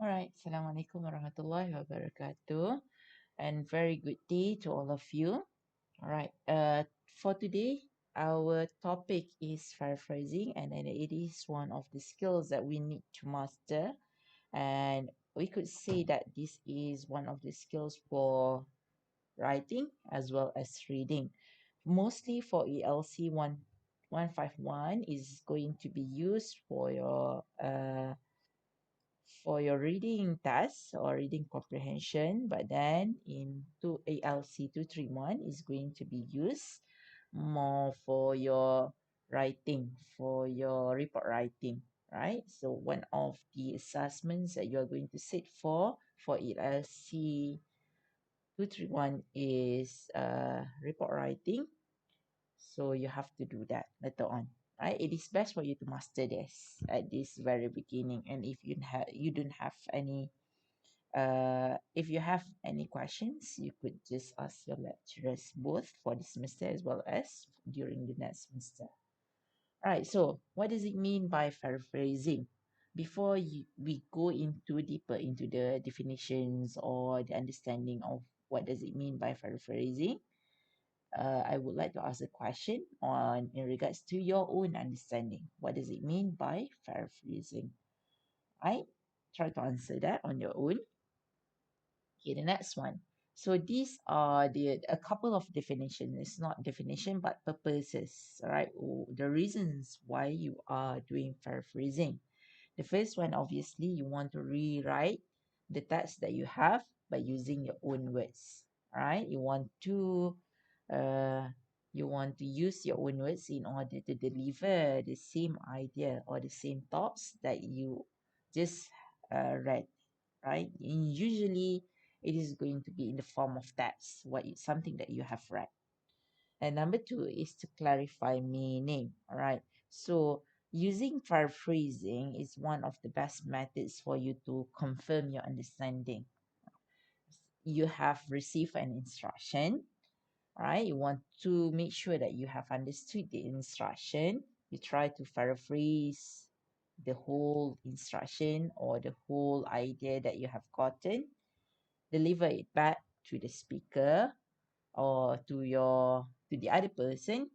All right, Assalamualaikum warahmatullahi wabarakatuh, and very good day to all of you. All right, for today, our topic is paraphrasing, and then it is one of the skills that we need to master. And we could say that this is one of the skills for writing as well as reading. Mostly for ELC 151 is going to be used for your reading tasks or reading comprehension, but then in ALC 231 is going to be used more for your writing, for your report writing, right? So one of the assessments that you are going to sit for ELC 231 is report writing. So you have to do that later on, right? It is best for you to master this at this very beginning. And if you don't have any if you have any questions, you could just ask your lecturers both for this semester as well as during the next semester. All right, so what does it mean by paraphrasing? Before we go into deeper into the definitions or the understanding of what does it mean by paraphrasing, I would like to ask a question on in regards to your own understanding. What does it mean by paraphrasing? Right? Try to answer that on your own. Okay, the next one. So these are a couple of definitions. It's not definition but purposes, right? Or the reasons why you are doing paraphrasing. The first one, obviously, you want to rewrite the text that you have by using your own words, right? Uh, you want to use your own words in order to deliver the same idea or the same thoughts that you just read, right? And usually, it is going to be in the form of text, something that you have read. And number two is to clarify meaning. All right. So using paraphrasing is one of the best methods for you to confirm your understanding. You have received an instruction, right? You want to make sure that you have understood the instruction. You try to paraphrase the whole instruction or the whole idea that you have gotten, deliver it back to the speaker or to the other person,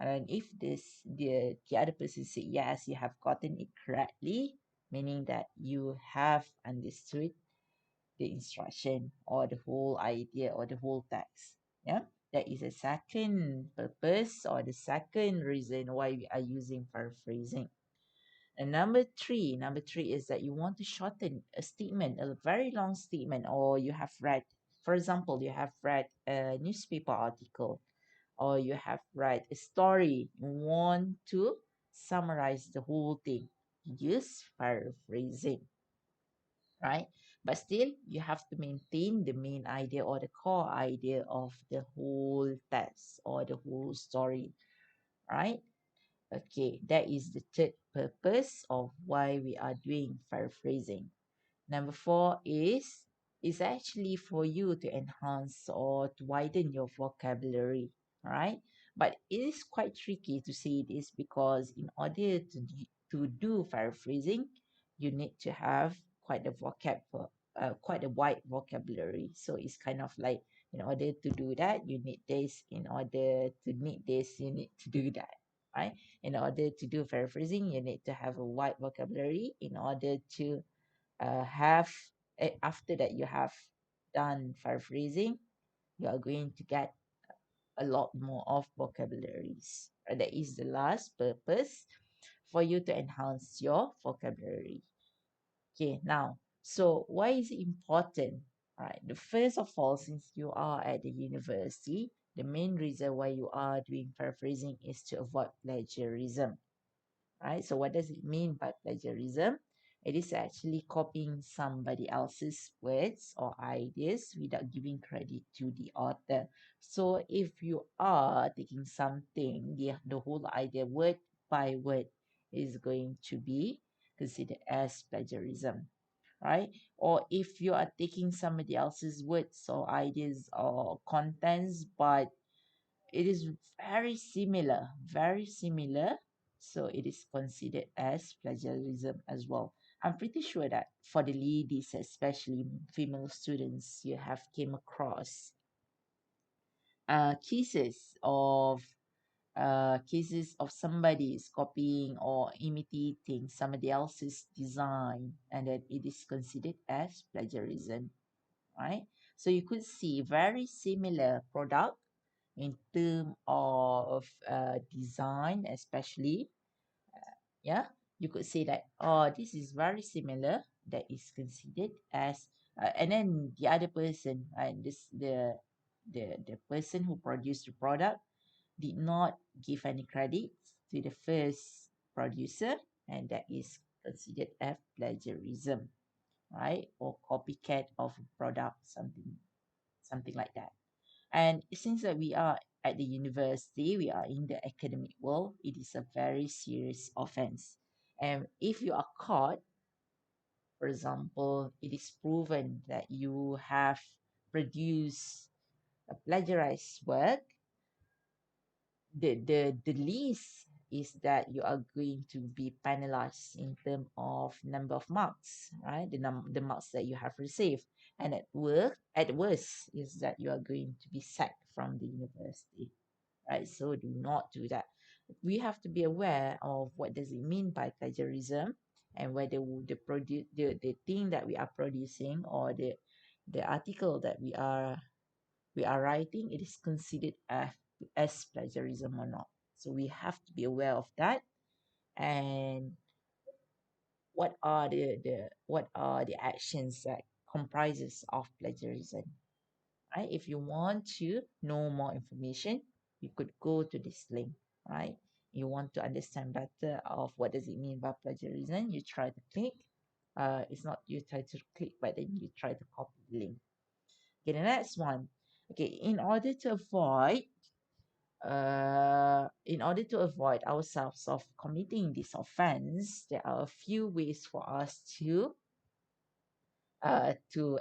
and if the other person say yes, you have gotten it correctly, meaning that you have understood the instruction or the whole idea or the whole text. Yeah, that is a second purpose or the second reason why we are using paraphrasing. And number three is that you want to shorten a statement, a very long statement, or you have read, for example, you have read a newspaper article or you have read a story. You want to summarize the whole thing. Use paraphrasing, right? But still, you have to maintain the main idea or the core idea of the whole text or the whole story, right? Okay, that is the third purpose of why we are doing paraphrasing. Number four is actually for you to enhance or to widen your vocabulary, right? But it is quite tricky to say this because in order to do paraphrasing, you need to have quite a wide vocabulary. So it's kind of like in order to do that, you need this. In order to need this, you need to do that, right? In order to do paraphrasing, you need to have a wide vocabulary. In order to have after that you have done paraphrasing, you are going to get a lot more of vocabularies. That is the last purpose for you to enhance your vocabulary. Okay, now, so why is it important? All right, the first of all, since you are at the university, the main reason why you are doing paraphrasing is to avoid plagiarism, right? So what does it mean by plagiarism? It is actually copying somebody else's words or ideas without giving credit to the author. So if you are taking something, the whole idea word by word is going to be considered as plagiarism, right? Or if you are taking somebody else's words or ideas or contents, but it is very similar. So it is considered as plagiarism as well. I'm pretty sure that for the ladies, especially female students, you have came across cases of somebody is copying or imitating somebody else's design, and that it is considered as plagiarism, right? So you could see very similar product in term of design, especially, yeah, you could say that, oh, this is very similar, that is considered as and then the other person, this the person who produced the product did not give any credit to the first producer, and that is considered as plagiarism, right? Or copycat of a product, something like that. And since that we are at the university, we are in the academic world, it is a very serious offense. And if you are caught, for example, it is proven that you have produced a plagiarized work, the least is that you are going to be penalized in terms of number of marks, right? The marks that you have received. And at worst is that you are going to be sacked from the university, right? So do not do that. We have to be aware of what does it mean by plagiarism, and whether the thing that we are producing, or the article that we are writing, it is considered as plagiarism or not. So we have to be aware of that. And what are the actions that comprises of plagiarism, right? If you want to know more information, you could go to this link, right? You want to understand better of what does it mean by plagiarism, you try to click. It's not you try to click, but then you try to copy the link. Okay, the next one. Okay, in order to avoid ourselves of committing this offense, there are a few ways for us to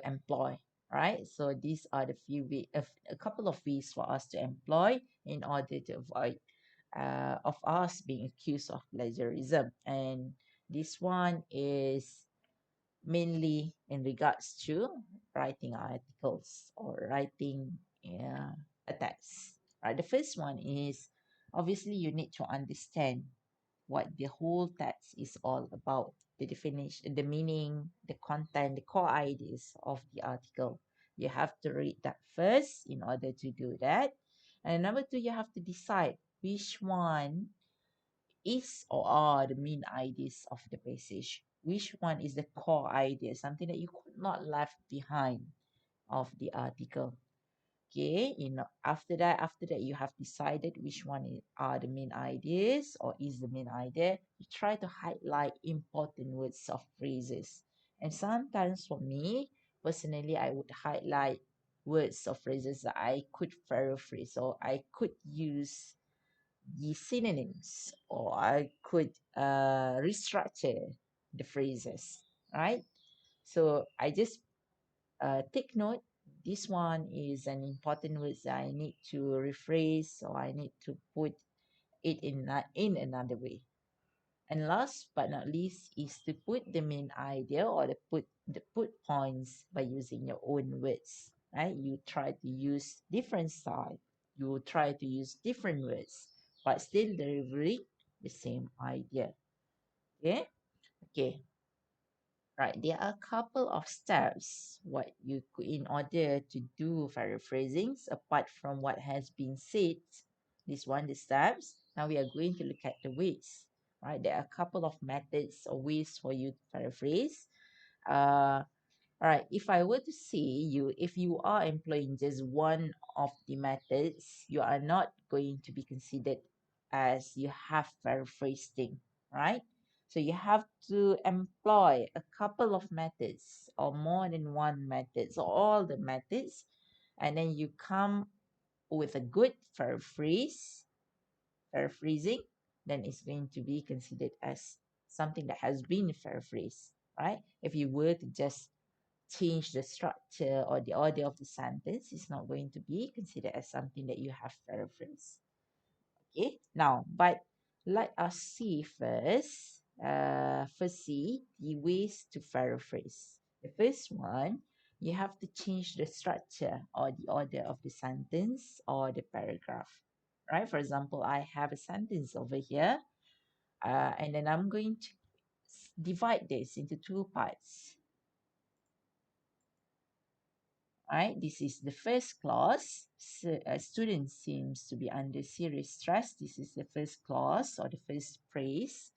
employ, right? So these are the few a couple of ways for us to employ in order to avoid of us being accused of plagiarism. And this one is mainly in regards to writing articles or writing a text. Right. The first one is, obviously you need to understand what the whole text is all about, the definition, the meaning, the content, the core ideas of the article. You have to read that first in order to do that. And number two, you have to decide which one is or are the main ideas of the passage. Which one is the core idea, something that you could not left behind of the article. Okay, after that you have decided which one are the main ideas or is the main idea. You try to highlight important words or phrases. And sometimes for me personally, I would highlight words or phrases that I could paraphrase, or I could use the synonyms, or I could restructure the phrases, right? So I just take note, this one is an important word that I need to rephrase, or I need to put it in another way. And last but not least is to put the main idea, or the put points by using your own words, right? You try to use different style, you try to use different words, but still delivering the same idea. Okay. Okay. Right, there are a couple of steps what you could in order to do paraphrasings apart from what has been said. This one, the steps. Now we are going to look at the ways. Right, there are a couple of methods or ways for you to paraphrase. Uh, all right, if I were to say if you are employing just one of the methods, you are not going to be considered as you have paraphrasing, right? So you have to employ a couple of methods or more than one method, so all the methods, and then you come with a good paraphrasing, then it's going to be considered as something that has been paraphrased, right? If you were to just change the structure or the order of the sentence, is not going to be considered as something that you have paraphrased. Okay, now, but let us see first first see the ways to paraphrase. The first one, you have to change the structure or the order of the sentence or the paragraph. Right? For example, I have a sentence over here, and then I'm going to divide this into two parts. Right, this is the first clause. A student seems to be under serious stress. This is the first clause or the first phrase.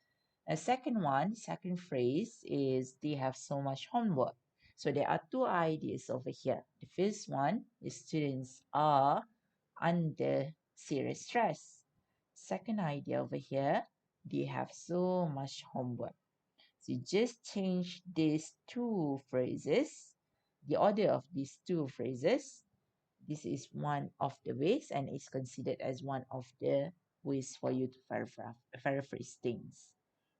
A second one, second phrase is they have so much homework. So there are two ideas over here. The first one is students are under serious stress. Second idea over here, they have so much homework. So just change these two phrases, the order of these two phrases. This is one of the ways and is considered as one of the ways for you to paraphrase things.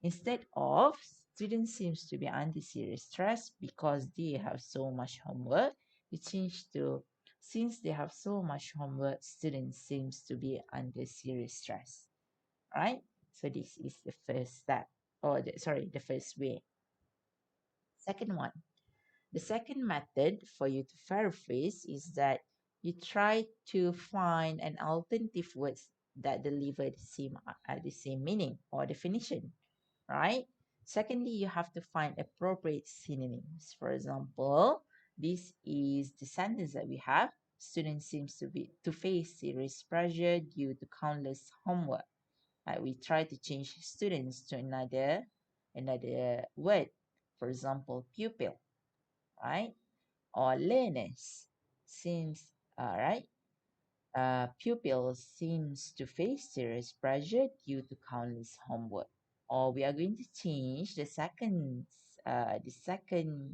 Instead of student seems to be under serious stress because they have so much homework, you change to since they have so much homework, student seems to be under serious stress. Right? So this is the first step, or the first way. Second one, the second method for you to paraphrase is that you try to find an alternative words that deliver the same meaning or definition, right? Secondly, you have to find appropriate synonyms. For example, this is the sentence that we have. Student seems to face serious pressure due to countless homework. We try to change students to another word. For example, pupil, right? Or learners seems right. Pupils seems to face serious pressure due to countless homework. Or we are going to change the second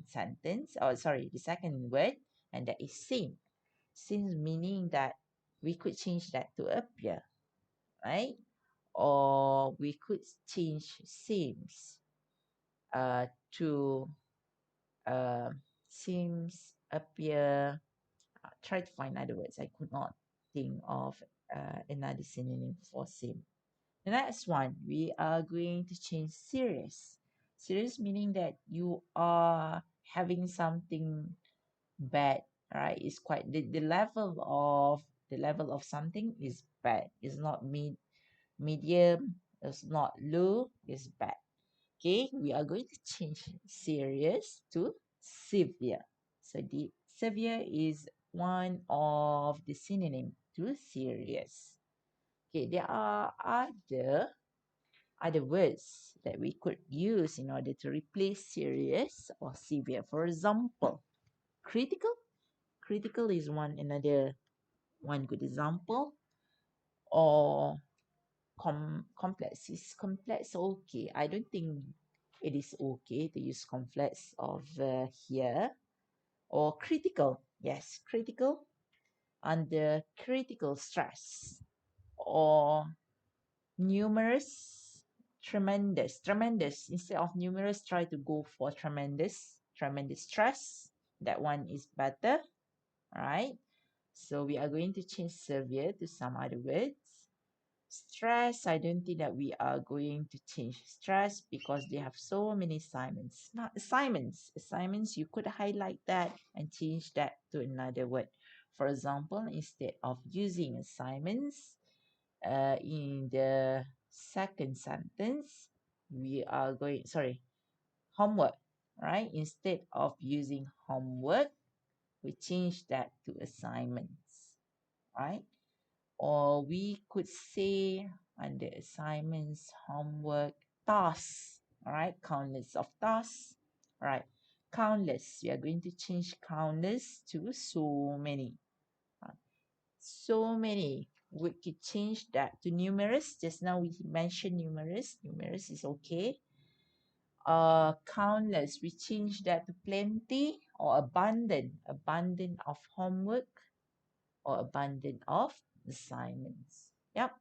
sentence, or sorry, the second word, and that is seem. Seems meaning that we could change that to appear, right? Or we could change seems to uh, seems appear. Try to find other words. I could not think of another synonym for seem. The next one, we are going to change serious. Serious meaning that you are having something bad, right? It's quite the level of something is bad. It's not medium, it's not low, it's bad. Okay, we are going to change serious to severe. So the severe is one of the synonym to serious. Okay, there are other words that we could use in order to replace serious or severe. For example, critical. Critical is one good example. Or complex. Is complex okay? I don't think it is okay to use complex over here. Or critical. Yes, critical. Under critical stress. Or numerous, tremendous. Tremendous. Instead of numerous, try to go for tremendous. Tremendous stress. That one is better. Right? So we are going to change severe to some other words. Stress, I don't think that we are going to change stress because they have so many assignments. Not assignments. Assignments, you could highlight that and change that to another word. For example, instead of using assignments in the second sentence, we are going, sorry, homework, right? Instead of using homework, we change that to assignments, right? Or we could say under assignments, homework, tasks, all right? Countless of tasks, all right? Countless, we are going to change countless to so many. uh, So many. We could change that to numerous. Just now we mentioned numerous. Numerous is okay. Countless, we change that to plenty or abundant. Abundant of homework or abundant of assignments. Yep.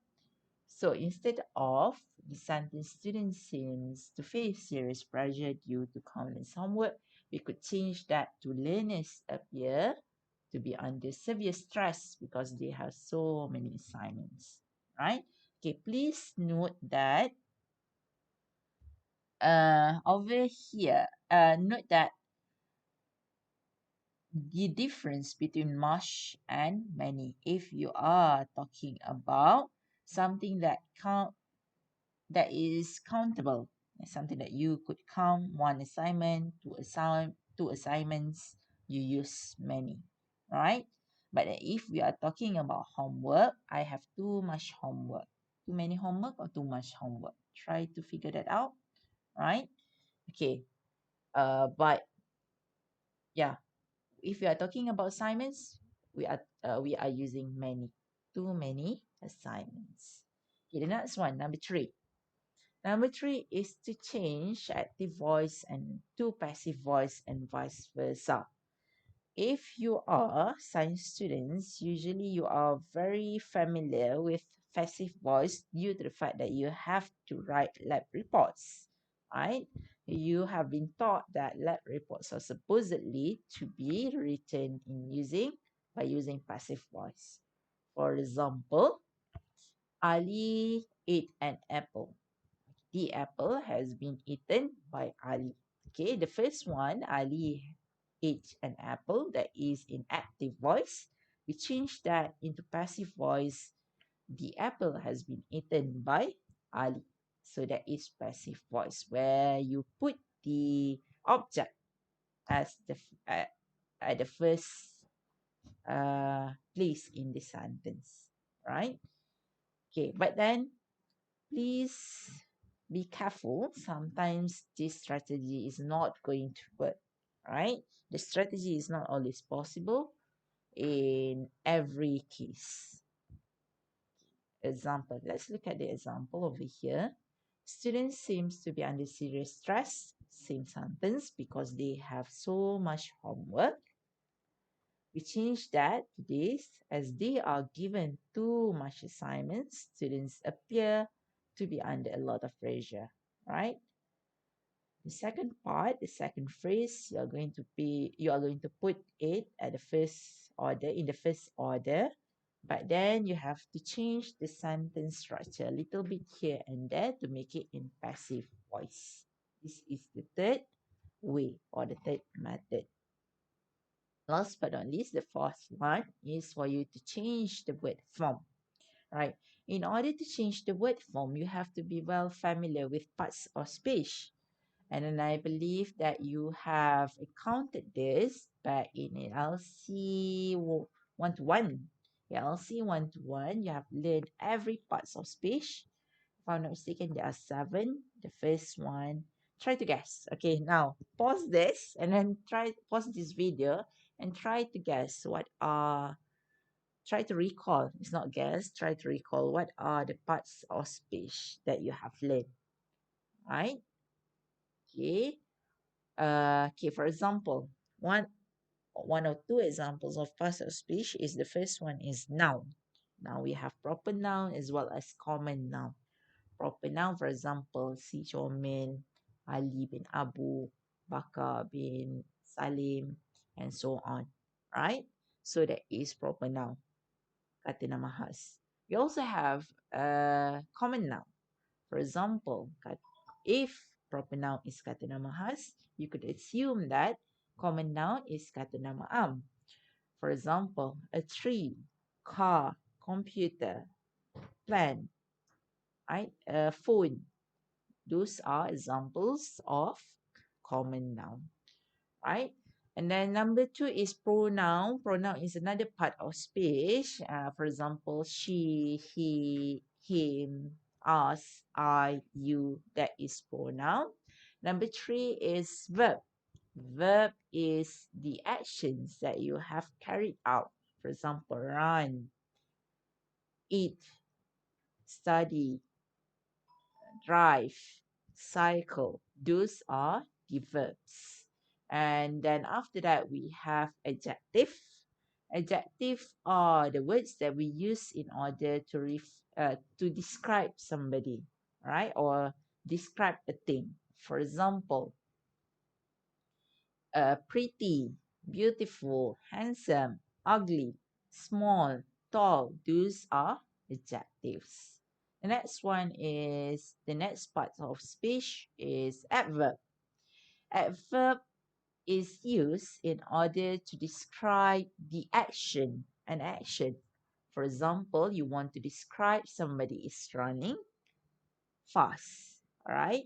So instead of the sentence student seems to face serious pressure due to countless homework, we could change that to learners appear to be under severe stress because they have so many assignments. Right? Okay, please note that over here, note that the difference between much and many. If you are talking about something that is countable, something that you could count, one assignment, two assignments, you use many, right? But if we are talking about homework, I have too much homework. Too many homework or too much homework? Try to figure that out, right? Okay. But yeah, if we are talking about assignments, we are using many. Too many assignments. Okay, the next one, number three. Number three is to change active voice and to passive voice and vice versa. If you are science students, usually you are very familiar with passive voice due to the fact that you have to write lab reports, right? You have been taught that lab reports are supposedly to be written by using passive voice. For example, Ali ate an apple. The apple has been eaten by Ali. Okay, the first one, Ali ate an apple, that is in active voice. We change that into passive voice. The apple has been eaten by Ali. So that is passive voice, where you put the object as at the first place in the sentence, right? Okay, but then please be careful. Sometimes this strategy is not going to work, right? The strategy is not always possible in every case. Example, let's look at the example over here. Student seems to be under serious stress, same sentence, because they have so much homework. We change that to this: as they are given too much assignments, students appear to be under a lot of pressure, right? The second part, the second phrase, you are going to put it at the first order, in the first order, but then you have to change the sentence structure a little bit here and there to make it in passive voice. This is the third way, or the third method. Last but not least, the fourth one is for you to change the word form, right? In order to change the word form, you have to be well familiar with parts of speech. And then I believe that you have encountered this back in LC 1-to-1. LC 1-to-1, you have learned every parts of speech. If I'm not mistaken, there are 7. The first one, try to guess. Okay, now pause this and then pause this video and try to guess try to recall. It's not guess, try to recall what are the parts of speech that you have learned, right? Okay. Okay, for example, one or two examples of parts of speech is the first one is noun. Now we have proper noun as well as common noun. Proper noun, for example, Si Chomin, Ali bin Abu, Bakar bin Salim, and so on. Right? So that is proper noun. Kata nama khas. We also have common noun. For example, if proper noun is kata nama khas, you could assume that common noun is kata nama am. For example, a tree, car, computer, plant, right? A phone. Those are examples of common noun, right? And then number 2 is pronoun. Pronoun is another part of speech. For example, she, he, him, us, I, you. That is pronoun. Number 3 is verb. Verb is the actions that you have carried out. For example, run, eat, study, drive, cycle. Those are the verbs. And then after that, we have adjective. Adjective are the words that we use in order to describe somebody, right? Or describe a thing. For example, pretty, beautiful, handsome, ugly, small, tall. Those are adjectives. The next part of speech is adverb. Adverb is used in order to describe the action, an action. For example, you want to describe somebody is running fast, all right?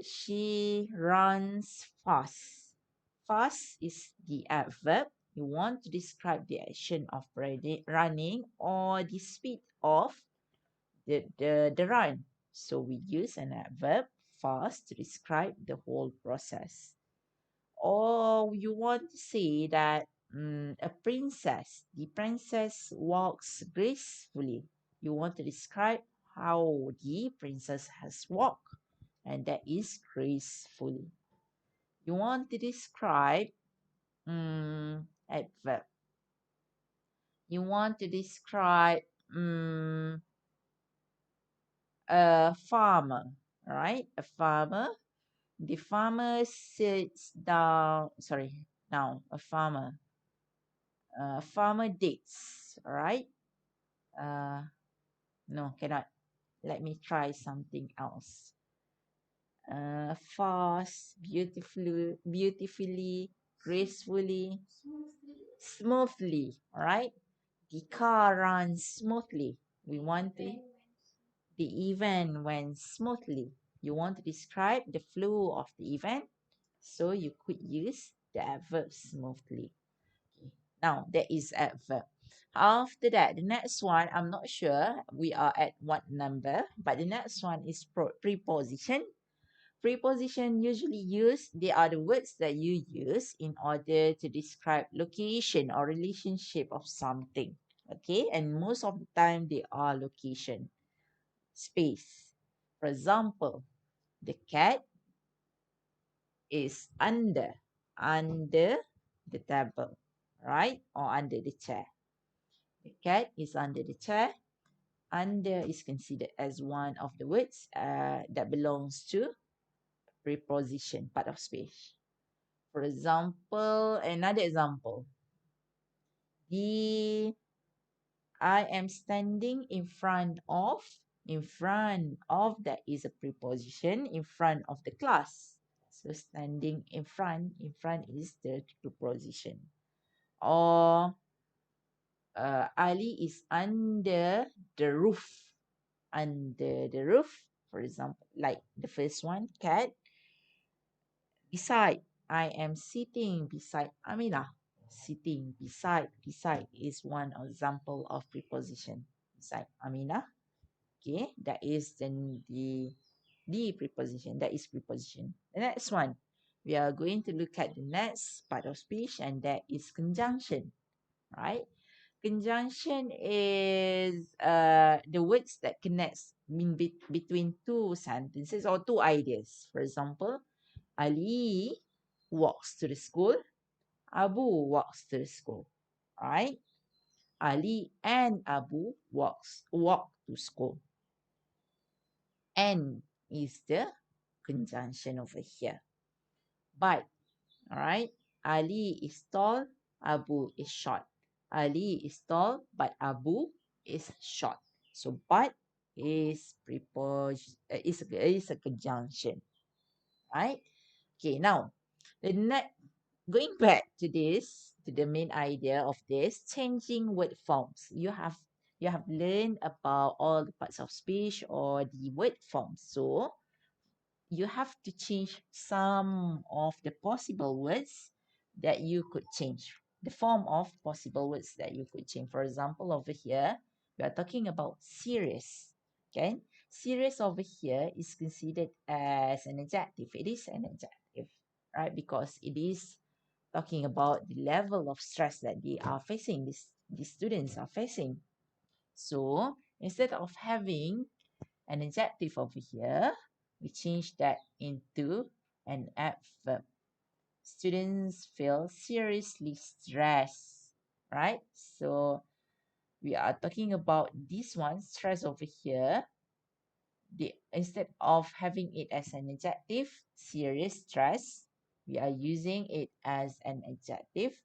She runs fast. Fast is the adverb. You want to describe the action of running or the speed of the run. So we use an adverb fast to describe the whole process. Or you want to say that the princess walks gracefully. You want to describe how the princess has walked, and that is gracefully. You want to describe adverb. You want to describe a farmer, right? A farmer. The farmer sits down. Sorry, now a farmer. Farmer dates, right? Uh, no, cannot. Let me try something else. Fast, beautifully, gracefully, smoothly, right? The car runs smoothly. We want the event went smoothly. You want to describe the flow of the event, so you could use the adverb smoothly. Okay. Now, that is adverb. After that, the next one, I'm not sure we are at what number, but the next one is preposition. Preposition usually they are the words that you use in order to describe location or relationship of something. Okay, and most of the time they are location, space. For example, the cat is under the table, right? Or under the chair. The cat is under the chair. Under is considered as one of the words that belongs to preposition, part of speech. For example, another example. The I am standing in front of that is a preposition in front of the class. So standing in front is the preposition. Or Ali is under the roof. Under the roof, for example, like the first one, cat. Beside, I am sitting beside Amina. Sitting beside is one example of preposition. Beside Amina. Okay, that is the preposition. That is preposition. The next one, we are going to look at the next part of speech, and that is conjunction. Right? Conjunction is the words that connects between two sentences or two ideas. For example, Ali walks to the school. Abu walks to the school. Right? Ali and Abu walk to school. And is the conjunction over here. But, all right, Ali is tall, Abu is short. Ali is tall, but Abu is short. So, but is a conjunction, right? Okay, now the next going back to the main idea of this changing word forms. You have learned about all the parts of speech or the word forms. So you have to change some of the possible words that you could change. The form of possible words that you could change. For example, over here, we are talking about serious. Okay? Serious over here is considered as an adjective. It is an adjective, right? Because it is talking about the level of stress that they are facing, these students are facing. So instead of having an adjective over here, we change that into an adverb. Students feel seriously stressed, right? So we are talking about this one, stress over here. Instead of having it as an adjective, serious stress, we are using it as an adjective.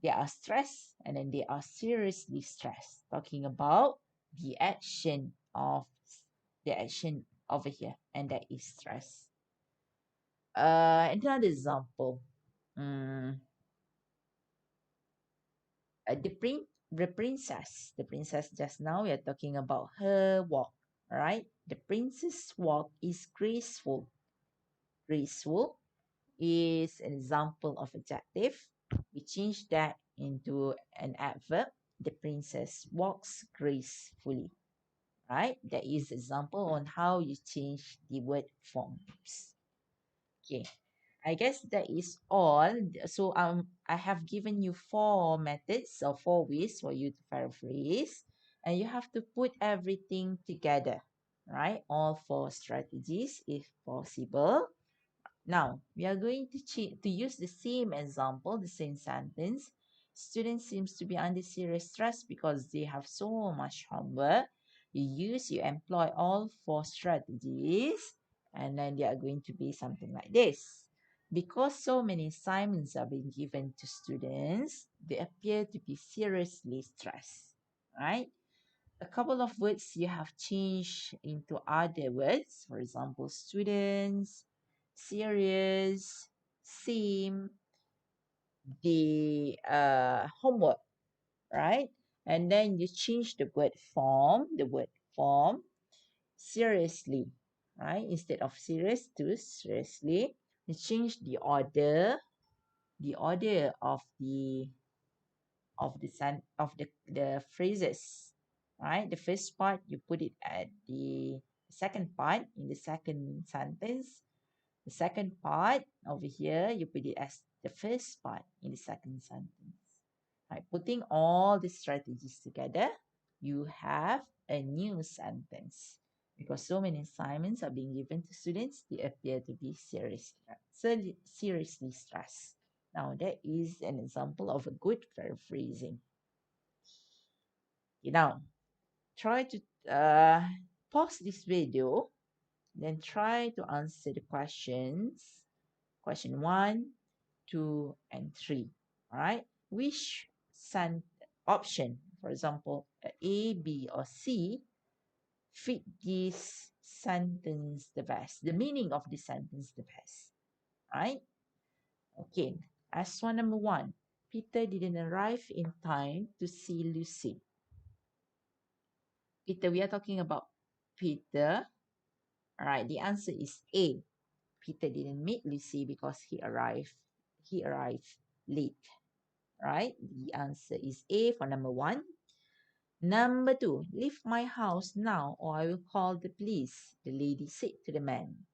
They are stressed and then they are seriously stressed. Talking about the action of the action over here, and that is stress. Another example. Mm, the princess. The princess just now we are talking about her walk, right? The princess walk is graceful. Graceful is an example of adjective. We change that into an adverb. The princess walks gracefully, right? That is example on how you change the word forms. Okay, I guess that is all. So I have given you four methods or four ways for you to paraphrase, and you have to put everything together, right? All four strategies if possible. Now, we are going to use the same example, the same sentence. Student seems to be under serious stress because they have so much homework. You employ all four strategies, and then they are going to be something like this. Because so many assignments are being given to students, they appear to be seriously stressed, right? A couple of words you have changed into other words. For example, students, serious, same, the homework, right? And then you change the word form, seriously, right? Instead of serious to seriously, you change the order of the phrases, right? The first part you put it at the second part in the second sentence. The second part over here you put it as the first part in the second sentence. Right, putting all the strategies together, you have a new sentence. Because so many assignments are being given to students, they appear to be seriously stressed. Now, that is an example of a good paraphrasing. Okay, now, try to pause this video, then try to answer the questions. Question 1, 2, and 3. All right. Which option, for example, A, B, or C, fit this sentence the best? The meaning of this sentence the best. Right? Okay. As one number 1, Peter didn't arrive in time to see Lucy. Peter, we are talking about Peter. All right. The answer is A. Peter didn't meet Lucy because he arrived late. Right? The answer is A for number 1. Number 2, leave my house now or I will call the police, the lady said to the man.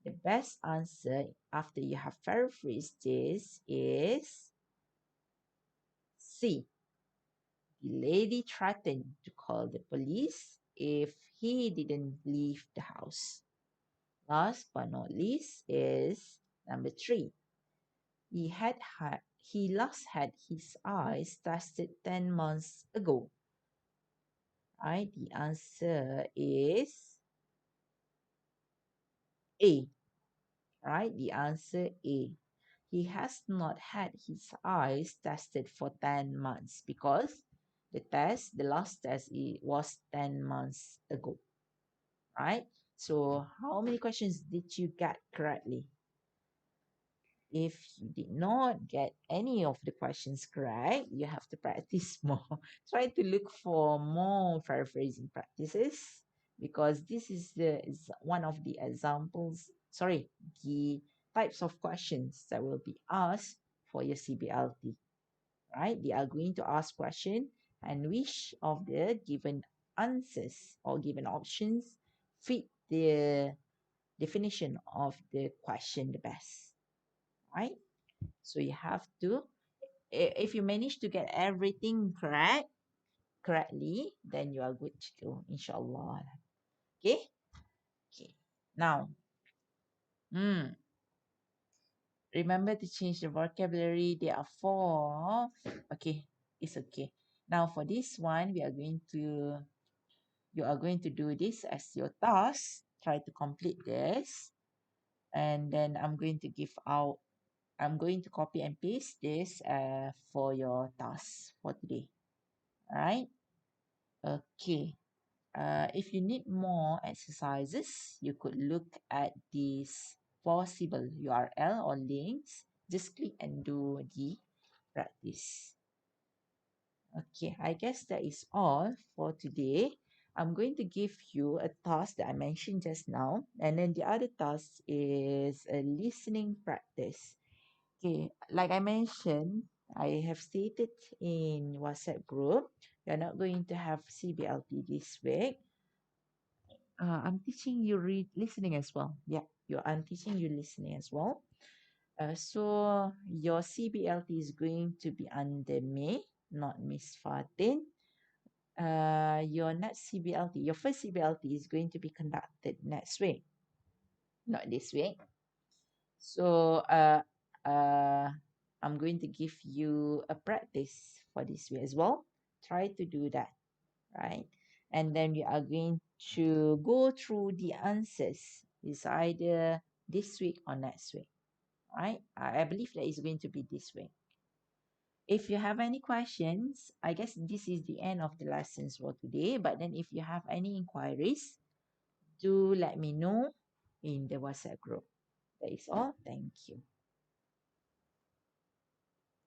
The best answer after you have paraphrased this is C. The lady threatened to call the police if he didn't leave the house. Last but not least is number 3. He last had his eyes tested 10 months ago. Right? The answer is A. Right? The answer A. He has not had his eyes tested for 10 months because the last test was 10 months ago. Right? So how many questions did you get correctly? If you did not get any of the questions correct, you have to practice more. Try to look for more paraphrasing practices because this is one of the examples, the types of questions that will be asked for your CBLT, right? They are going to ask question and which of the given answers or given options fit the definition of the question the best, right? So you have to, if you manage to get everything correctly, then you are good to go, inshallah. Okay? Okay. Now, remember to change the vocabulary. There are 4. Okay, it's okay. Now for this one, you are going to do this as your task. Try to complete this. And then I'm going to copy and paste this for your task for today. All right? Okay. if you need more exercises, you could look at these possible URL or links. Just click and do the practice. Okay, I guess that is all for today. I'm going to give you a task that I mentioned just now, and then the other task is a listening practice. Okay, like I mentioned, I have stated in WhatsApp group, you're not going to have CBLT this week. I'm teaching you listening as well. Yeah, I'm teaching you listening as well. So your CBLT is going to be under me, not Miss Fatin. Your next CBLT, your first CBLT is going to be conducted next week, not this week. So I'm going to give you a practice for this week as well. Try to do that, right? And then we are going to go through the answers. It's either this week or next week, right? I believe that is going to be this week. If you have any questions, I guess this is the end of the lessons for today. But then if you have any inquiries, do let me know in the WhatsApp group. That is all. Thank you.